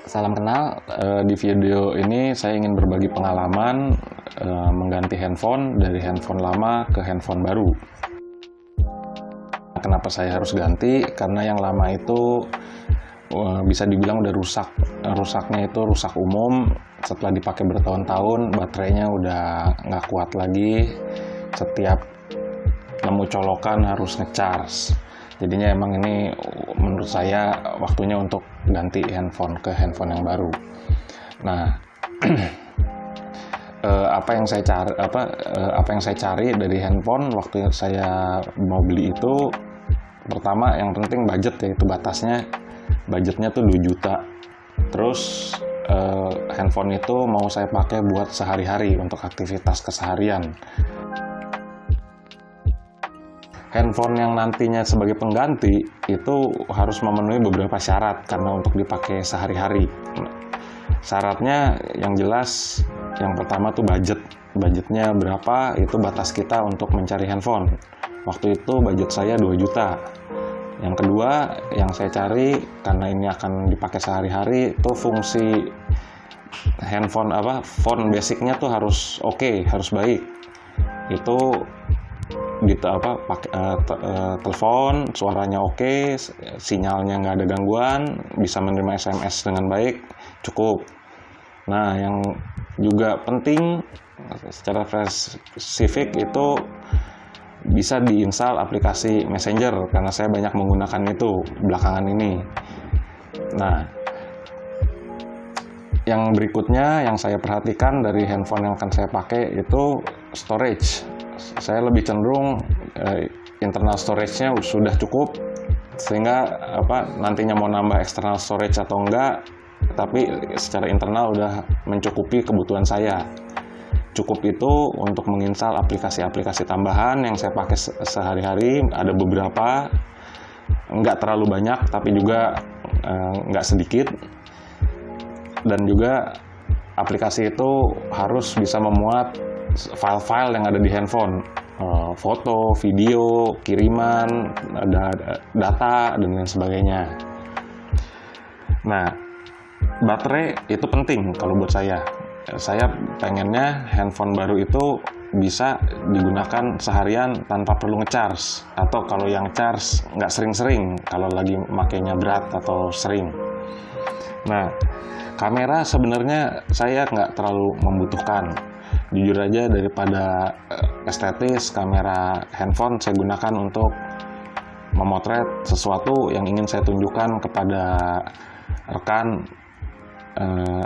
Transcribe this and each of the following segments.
Salam kenal, di video ini saya ingin berbagi pengalaman mengganti handphone dari handphone lama ke handphone baru. Kenapa saya harus ganti? Karena yang lama itu bisa dibilang udah rusak. Rusaknya itu rusak umum, setelah dipakai bertahun-tahun, baterainya udah nggak kuat lagi. Setiap nemu colokan harus ngecharge. Jadinya emang ini menurut saya waktunya untuk ganti handphone ke handphone yang baru. Nah, apa yang saya cari dari handphone waktu saya mau beli itu, pertama yang penting budget, yaitu budgetnya tuh 2 juta. Terus handphone itu mau saya pakai buat sehari-hari untuk aktivitas keseharian. Handphone yang nantinya sebagai pengganti itu harus memenuhi beberapa syarat karena untuk dipakai sehari-hari. Syaratnya yang jelas, yang pertama tuh budgetnya berapa, itu batas kita untuk mencari handphone. Waktu itu budget saya 2 juta. Yang kedua yang saya cari, karena ini akan dipakai sehari-hari, itu fungsi handphone phone basicnya tuh harus oke, harus baik. Itu gitu telepon suaranya oke, sinyalnya nggak ada gangguan, bisa menerima SMS dengan baik, cukup. Nah, yang juga penting secara spesifik itu bisa diinstal aplikasi Messenger, karena saya banyak menggunakan itu belakangan ini. Nah, yang berikutnya yang saya perhatikan dari handphone yang akan saya pakai itu storage. Saya lebih cenderung internal storage-nya sudah cukup, sehingga nantinya mau nambah external storage atau enggak, tapi secara internal udah mencukupi kebutuhan saya. Cukup itu untuk menginstal aplikasi-aplikasi tambahan yang saya pakai sehari-hari. Ada beberapa, nggak terlalu banyak tapi juga nggak sedikit. Dan juga aplikasi itu harus bisa memuat file-file yang ada di handphone, foto, video, kiriman, ada data, dan lain sebagainya. Nah, baterai itu penting kalau buat saya. Saya pengennya handphone baru itu bisa digunakan seharian tanpa perlu ngecharge, atau kalau yang charge nggak sering-sering, kalau lagi makainya berat atau sering. Nah, kamera sebenarnya saya nggak terlalu membutuhkan. Jujur aja, daripada estetis, kamera handphone saya gunakan untuk memotret sesuatu yang ingin saya tunjukkan kepada rekan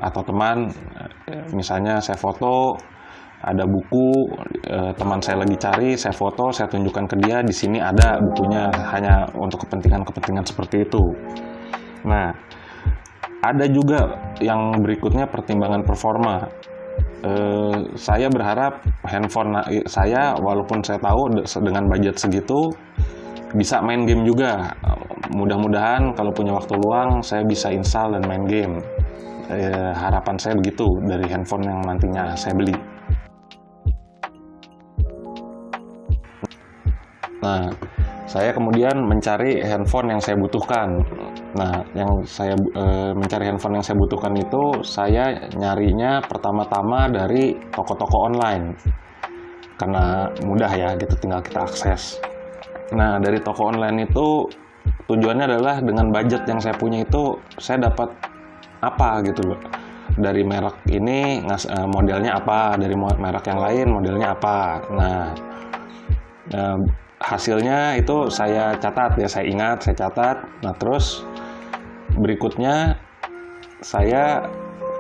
atau teman. Misalnya saya foto, ada buku, teman saya lagi cari, saya foto, saya tunjukkan ke dia, di sini ada bukunya, hanya untuk kepentingan-kepentingan seperti itu. Nah, ada juga yang berikutnya, pertimbangan performa. Saya berharap handphone saya, walaupun saya tahu dengan budget segitu, bisa main game juga. Mudah-mudahan kalau punya waktu luang saya bisa install dan main game. Harapan saya begitu dari handphone yang nantinya saya beli. Nah, saya kemudian mencari handphone yang saya butuhkan. Nah, mencari handphone yang saya butuhkan itu, saya nyarinya pertama-tama dari toko-toko online, karena mudah ya, gitu, tinggal kita akses. Nah, dari toko online itu tujuannya adalah dengan budget yang saya punya itu, saya dapat apa gitu loh. Dari merek ini modelnya apa, dari merek yang lain modelnya apa. Nah, hasilnya itu saya catat ya, saya ingat, saya catat. Nah, terus berikutnya saya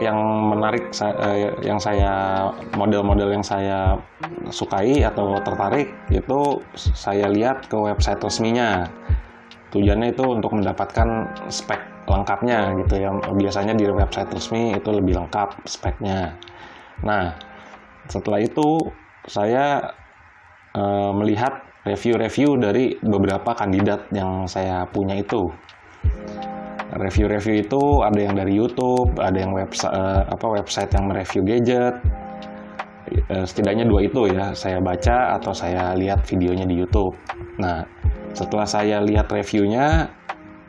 yang menarik, model-model yang saya sukai atau tertarik itu saya lihat ke website resminya. Tujuannya itu untuk mendapatkan spek lengkapnya gitu ya. Biasanya di website resmi itu lebih lengkap speknya. Nah, setelah itu saya melihat review-review dari beberapa kandidat yang saya punya itu. Review-review itu ada yang dari YouTube, ada yang website yang mereview gadget. Setidaknya 2 itu ya, saya baca atau saya lihat videonya di YouTube. Nah, setelah saya lihat reviewnya,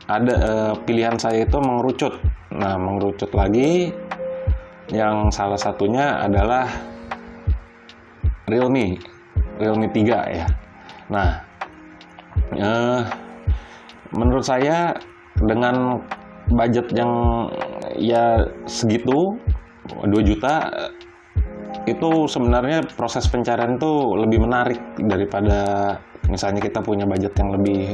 ada pilihan saya itu mengerucut. Nah, mengerucut lagi yang salah satunya adalah Realme 3 ya. Nah, menurut saya dengan budget yang ya segitu 2 juta itu sebenarnya proses pencarian itu lebih menarik daripada misalnya kita punya budget yang lebih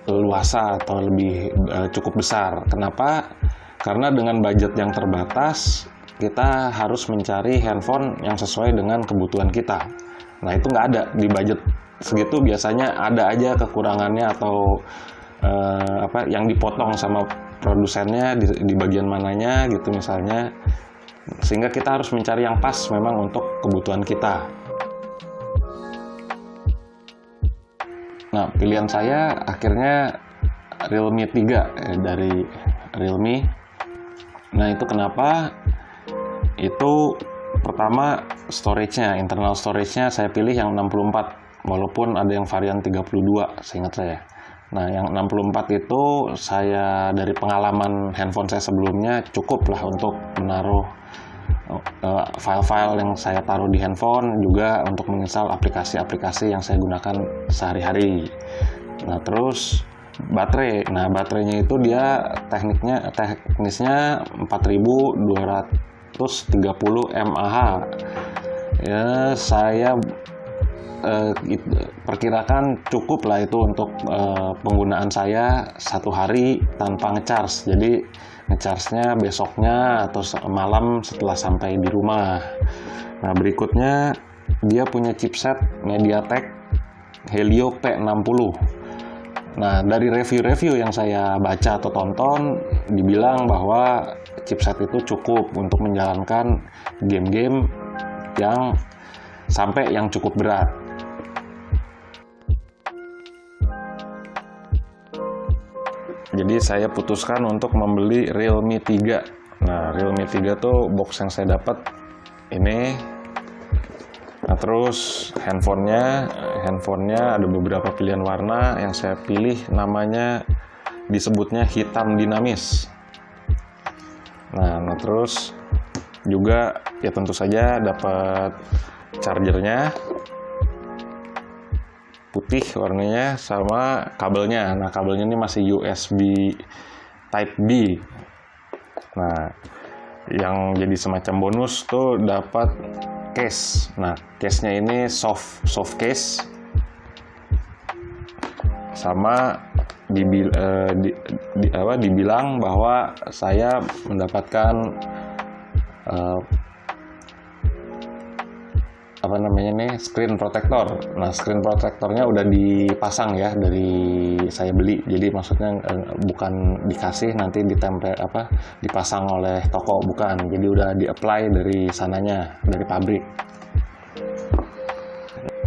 luasa atau lebih cukup besar. Kenapa? Karena dengan budget yang terbatas kita harus mencari handphone yang sesuai dengan kebutuhan kita. Nah, itu nggak ada di budget segitu, biasanya ada aja kekurangannya atau yang dipotong sama produsennya di bagian mananya gitu misalnya, sehingga kita harus mencari yang pas memang untuk kebutuhan kita. Nah, pilihan saya akhirnya Realme 3 dari Realme. Nah, itu kenapa? Itu pertama storage-nya, internal storage-nya saya pilih yang 64, walaupun ada yang varian 32 seingat saya. Nah, yang 64 itu saya dari pengalaman handphone saya sebelumnya cukup lah untuk menaruh file-file yang saya taruh di handphone, juga untuk menginstal aplikasi-aplikasi yang saya gunakan sehari-hari. Nah, terus baterai. Nah, baterainya itu dia teknisnya 4230 mAh. Ya, saya perkirakan cukup lah itu untuk penggunaan saya 1 hari tanpa ngecharge. Jadi ngecharge-nya besoknya atau malam setelah sampai di rumah. Nah, berikutnya dia punya chipset MediaTek Helio P60. Nah, dari review-review yang saya baca atau tonton, dibilang bahwa chipset itu cukup untuk menjalankan game-game yang sampai yang cukup berat. Jadi saya putuskan untuk membeli Realme 3. Nah, Realme 3 tuh box yang saya dapat ini. Nah, terus handphonenya ada beberapa pilihan warna. Yang saya pilih namanya disebutnya hitam dinamis. Nah, terus juga ya tentu saja dapat chargernya putih warnanya sama kabelnya. Nah, kabelnya ini masih USB Type B. Nah, yang jadi semacam bonus tuh dapat case. Nah, case-nya ini soft case, sama dibilang bahwa saya mendapatkan screen protector. Nah, screen protectornya udah dipasang ya dari saya beli. Jadi maksudnya bukan dikasih nanti dipasang oleh toko, bukan. Jadi udah di-apply dari sananya, dari pabrik.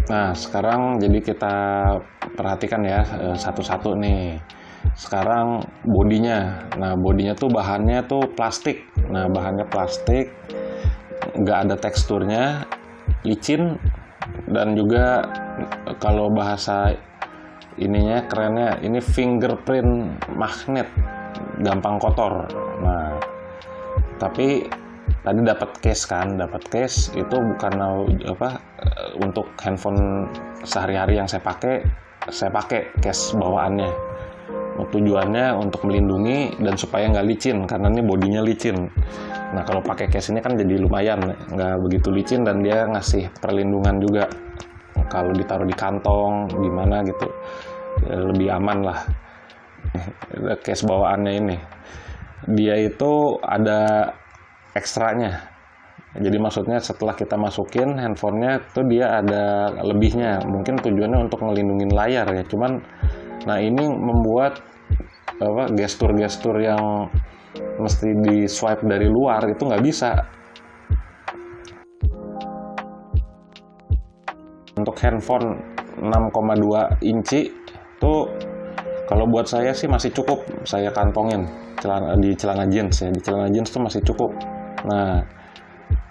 Nah, sekarang jadi kita perhatikan ya satu-satu nih. Sekarang bodinya. Nah, bodinya tuh bahannya tuh plastik. Nah, bahannya plastik, nggak ada teksturnya, licin, dan juga kalau bahasa ininya kerennya ini fingerprint magnet, gampang kotor. Nah, tapi tadi dapat case itu bukan untuk handphone sehari-hari yang saya pakai case bawaannya. Tujuannya untuk melindungi dan supaya nggak licin, karena ini bodinya licin. Nah, kalau pakai case ini kan jadi lumayan nggak begitu licin, dan dia ngasih perlindungan juga kalau ditaruh di kantong gimana gitu, lebih aman lah. Case bawaannya ini dia itu ada ekstranya. Jadi maksudnya setelah kita masukin handphonenya tuh dia ada lebihnya, mungkin tujuannya untuk ngelindungin layar ya. Cuman nah, ini membuat gestur-gestur yang mesti di swipe dari luar itu nggak bisa. Untuk handphone 6,2 inci tuh kalau buat saya sih masih cukup saya kantongin di celana jeans ya. Di celana jeans tuh masih cukup. Nah,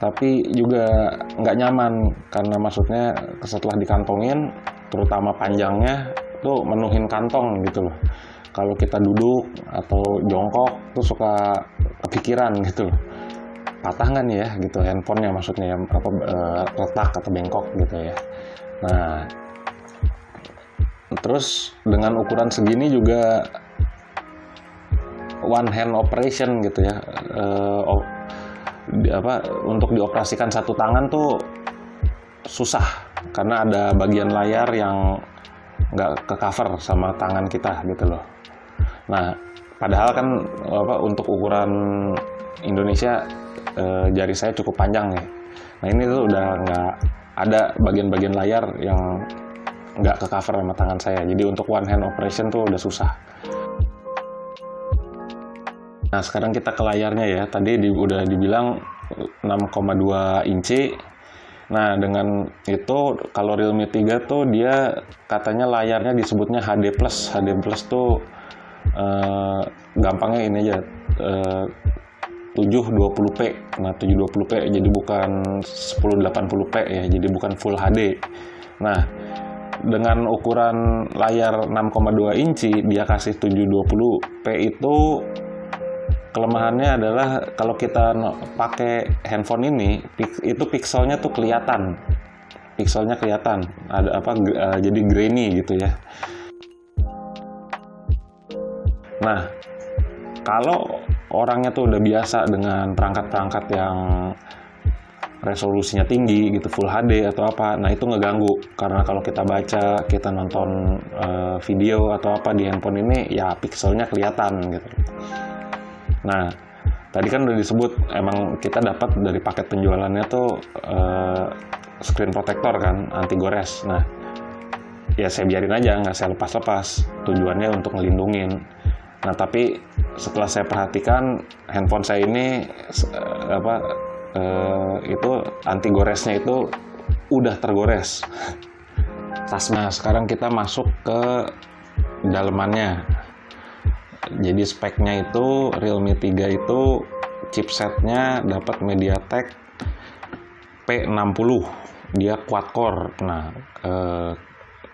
tapi juga nggak nyaman karena maksudnya setelah dikantongin, terutama panjangnya tuh menuhin kantong gitu loh. kalau kita duduk atau jongkok tuh suka kepikiran gitu loh, patah nggak nih ya gitu handphonenya, maksudnya retak atau bengkok gitu ya. Nah, terus dengan ukuran segini juga one hand operation gitu ya, untuk dioperasikan satu tangan tuh susah karena ada bagian layar yang nggak ke cover sama tangan kita gitu loh. Nah, padahal kan untuk ukuran Indonesia jari saya cukup panjang nih. Nah, ini tuh udah nggak ada bagian-bagian layar yang nggak ke cover sama tangan saya. Jadi untuk one hand operation tuh udah susah. Nah, sekarang kita ke layarnya ya. Tadi udah dibilang 6,2 inci. Nah, dengan itu kalau Realme 3 tuh dia katanya layarnya disebutnya HD+. HD+ tuh gampangnya ini aja, 720p. Nah, 720p jadi bukan 1080p ya, jadi bukan Full HD. Nah, dengan ukuran layar 6,2 inci dia kasih 720p itu kelemahannya adalah kalau kita pakai handphone ini itu pixelnya tuh kelihatan. Pixelnya kelihatan. Ada jadi grainy gitu ya. Nah, kalau orangnya tuh udah biasa dengan perangkat-perangkat yang resolusinya tinggi gitu, Full HD atau apa, nah itu ngeganggu karena kalau kita baca, kita nonton video atau apa di handphone ini ya pixelnya kelihatan gitu. Nah, tadi kan udah disebut emang kita dapat dari paket penjualannya tuh screen protector kan, anti gores. Nah, ya saya biarin aja, nggak saya lepas-lepas. Tujuannya untuk ngelindungin. Nah, tapi setelah saya perhatikan handphone saya ini itu anti goresnya itu udah tergores. Nah, sekarang kita masuk ke dalemannya. Jadi speknya itu Realme 3 itu chipsetnya dapat MediaTek P60, dia quad core. Nah,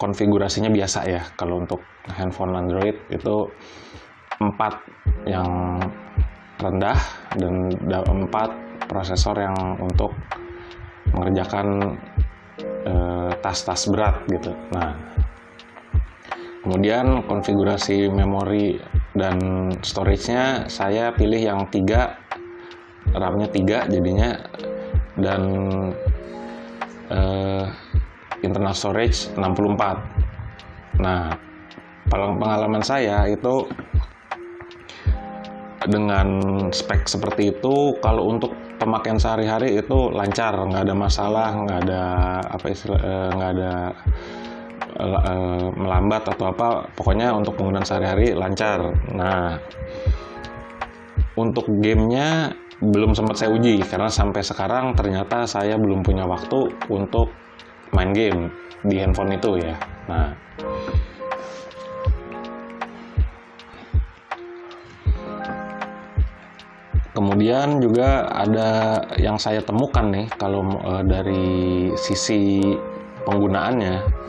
konfigurasinya biasa ya, kalau untuk handphone Android itu 4 yang rendah dan 4 prosesor yang untuk mengerjakan tas-tas berat gitu. Nah, kemudian konfigurasi memori dan storage-nya saya pilih yang 3, RAM-nya 3 jadinya, dan internal storage 64. Nah, pengalaman saya itu dengan spek seperti itu, kalau untuk pemakaian sehari-hari itu lancar, nggak ada masalah, nggak ada nggak ada melambat atau apa, pokoknya untuk penggunaan sehari-hari lancar. Nah, untuk gamenya belum sempat saya uji karena sampai sekarang ternyata saya belum punya waktu untuk main game di handphone itu ya. Nah, kemudian juga ada yang saya temukan nih kalau dari sisi penggunaannya,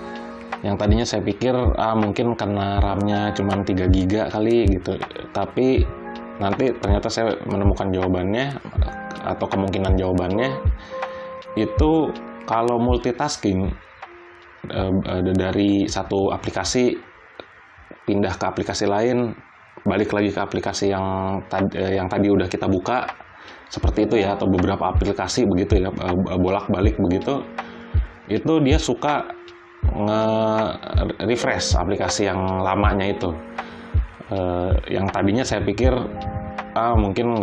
yang tadinya saya pikir mungkin karena RAM-nya cuma 3 GB kali gitu, tapi nanti ternyata saya menemukan jawabannya atau kemungkinan jawabannya itu kalau multitasking dari satu aplikasi pindah ke aplikasi lain, balik lagi ke aplikasi yang tadi udah kita buka, seperti itu ya, atau beberapa aplikasi begitu ya, bolak-balik begitu, itu dia suka nge-refresh aplikasi yang lamanya itu. Yang tadinya saya pikir mungkin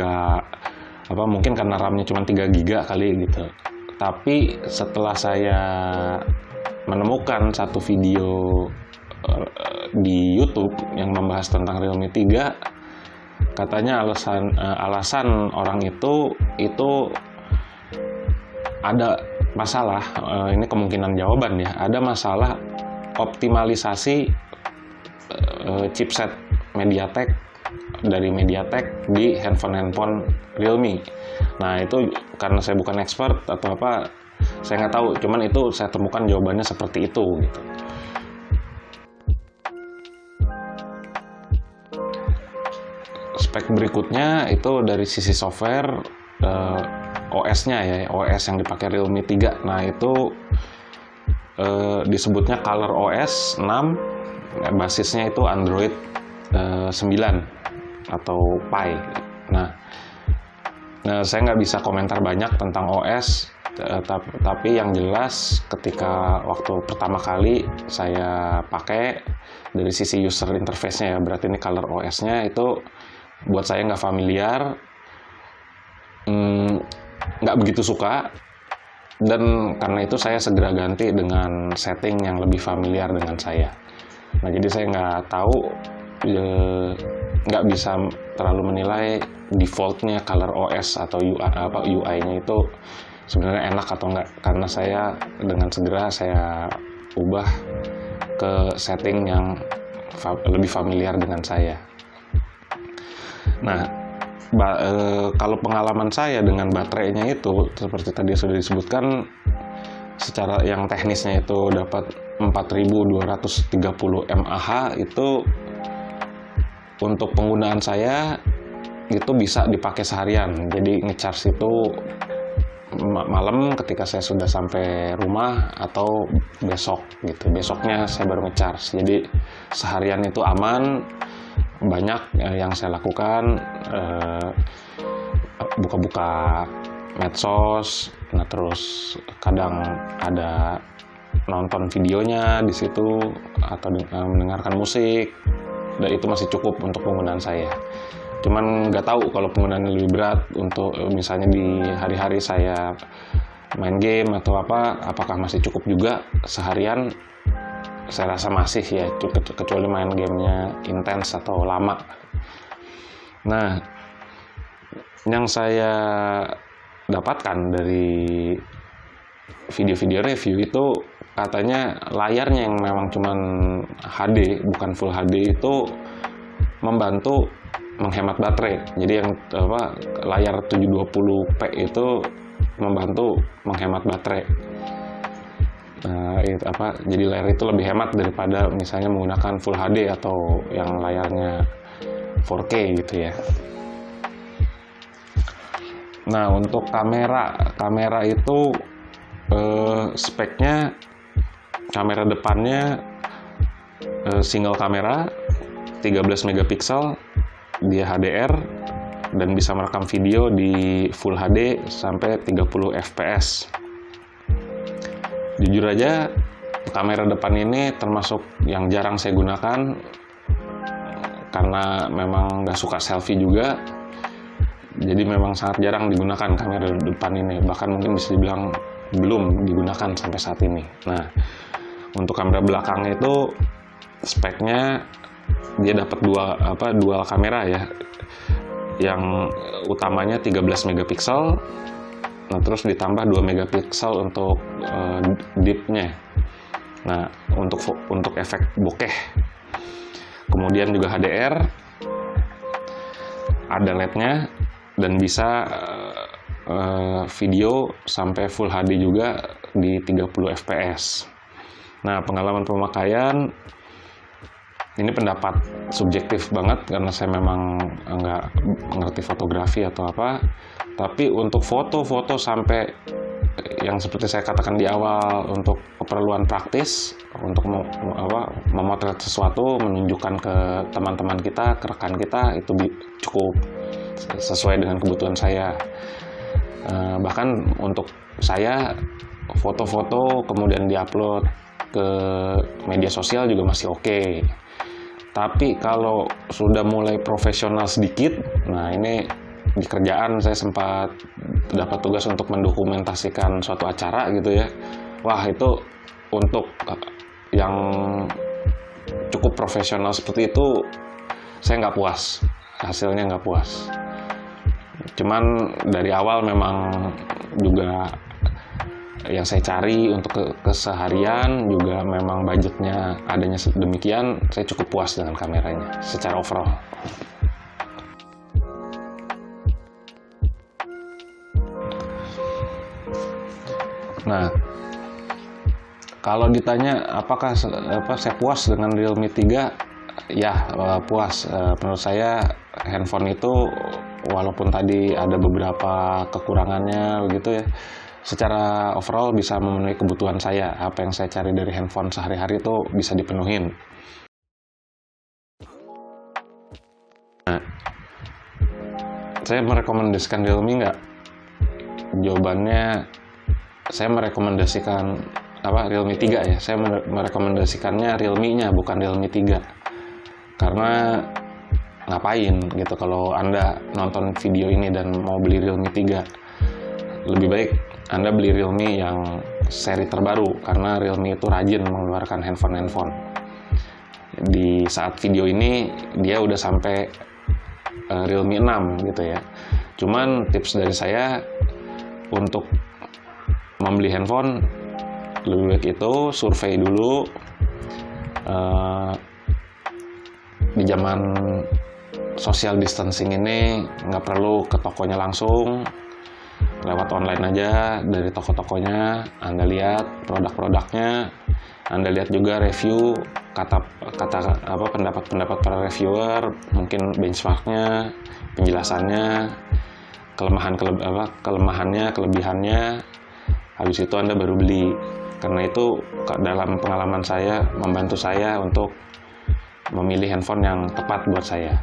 mungkin karena RAM-nya cuma 3 GB kali gitu. Tapi setelah saya menemukan satu video di YouTube yang membahas tentang Realme 3, katanya alasan orang itu ada masalah, ini kemungkinan jawaban ya, ada masalah optimalisasi chipset MediaTek dari MediaTek di handphone Realme. Nah, itu karena saya bukan expert atau apa, saya nggak tahu, cuman itu saya temukan jawabannya seperti itu gitu. spek berikutnya itu dari sisi software, OS-nya ya, OS yang dipakai Realme 3. Nah itu disebutnya Color OS 6, basisnya itu Android 9 atau Pie. Nah, saya nggak bisa komentar banyak tentang OS, tapi yang jelas ketika waktu pertama kali saya pakai dari sisi user interface-nya ya, berarti ini Color OS-nya itu buat saya nggak familiar, nggak begitu suka, dan karena itu saya segera ganti dengan setting yang lebih familiar dengan saya. Nah jadi saya nggak tahu, nggak bisa terlalu menilai defaultnya Color OS atau UI-nya itu sebenarnya enak atau enggak, karena saya dengan segera saya ubah ke setting yang lebih familiar dengan saya. Nah, kalau pengalaman saya dengan baterainya itu seperti tadi sudah disebutkan, secara yang teknisnya itu dapat 4230 mAh, itu untuk penggunaan saya itu bisa dipakai seharian. Jadi ngecharge itu malam ketika saya sudah sampai rumah atau besok gitu. Besoknya saya baru ngecharge. Jadi seharian itu aman. Banyak yang saya lakukan, buka-buka medsos, nah terus kadang ada nonton videonya di situ atau mendengarkan musik. Dan itu masih cukup untuk penggunaan saya. Cuman nggak tahu kalau penggunaannya lebih berat untuk misalnya di hari-hari saya main game atau apakah masih cukup juga seharian. Saya rasa masih ya, kecuali main gamenya intens atau lama. Nah, yang saya dapatkan dari video-video review itu katanya layarnya yang memang cuman HD, bukan Full HD, itu membantu menghemat baterai. Jadi yang layar 720p itu membantu menghemat baterai. Jadi layar itu lebih hemat daripada misalnya menggunakan Full HD atau yang layarnya 4K gitu ya. Nah, untuk kamera itu speknya, kamera depannya single kamera 13 megapiksel, dia HDR dan bisa merekam video di Full HD sampai 30 fps. Jujur aja, kamera depan ini termasuk yang jarang saya gunakan karena memang nggak suka selfie juga. Jadi memang sangat jarang digunakan kamera depan ini, bahkan mungkin bisa dibilang belum digunakan sampai saat ini. Nah, untuk kamera belakangnya itu speknya dia dapat dual kamera ya. Yang utamanya 13 megapiksel. Nah, terus ditambah 2 megapiksel untuk deepnya. Nah, untuk efek bokeh. Kemudian juga HDR, ada LED-nya, dan bisa video sampai Full HD juga di 30 fps. Nah, pengalaman pemakaian ini pendapat subjektif banget karena saya memang nggak ngerti fotografi atau apa. Tapi untuk foto-foto sampai yang seperti saya katakan di awal, untuk keperluan praktis, untuk memotret sesuatu, menunjukkan ke teman-teman kita, ke rekan kita, itu cukup sesuai dengan kebutuhan saya. Bahkan untuk saya, foto-foto kemudian diupload ke media sosial juga masih oke. Tapi kalau sudah mulai profesional sedikit, nah ini di kerjaan saya sempat dapat tugas untuk mendokumentasikan suatu acara gitu ya. Wah, itu untuk yang cukup profesional seperti itu saya nggak puas, hasilnya nggak puas. Cuman dari awal memang juga yang saya cari untuk keseharian juga memang budgetnya adanya demikian, saya cukup puas dengan kameranya secara overall. Nah, kalau ditanya apakah saya puas dengan Realme 3, ya puas. Menurut saya handphone itu walaupun tadi ada beberapa kekurangannya begitu ya, secara overall bisa memenuhi kebutuhan saya. Apa yang saya cari dari handphone sehari-hari itu bisa dipenuhin. Nah, saya merekomendasikan Realme nggak? Jawabannya, saya merekomendasikan Realme 3 ya. Saya merekomendasikannya Realme-nya, bukan Realme 3. Karena ngapain gitu kalau Anda nonton video ini dan mau beli Realme 3. Lebih baik Anda beli Realme yang seri terbaru, karena Realme itu rajin mengeluarkan handphone. Di saat video ini dia udah sampai Realme 6 gitu ya. Cuman tips dari saya untuk membeli handphone, lebih baik itu survei dulu. Di zaman social distancing ini nggak perlu ke tokonya langsung, lewat online aja dari toko-tokonya. Anda lihat produk-produknya, Anda lihat juga review, pendapat para reviewer, mungkin benchmarknya, penjelasannya, kelemahannya, kelebihannya. Habis itu Anda baru beli. Karena itu dalam pengalaman saya membantu saya untuk memilih handphone yang tepat buat saya.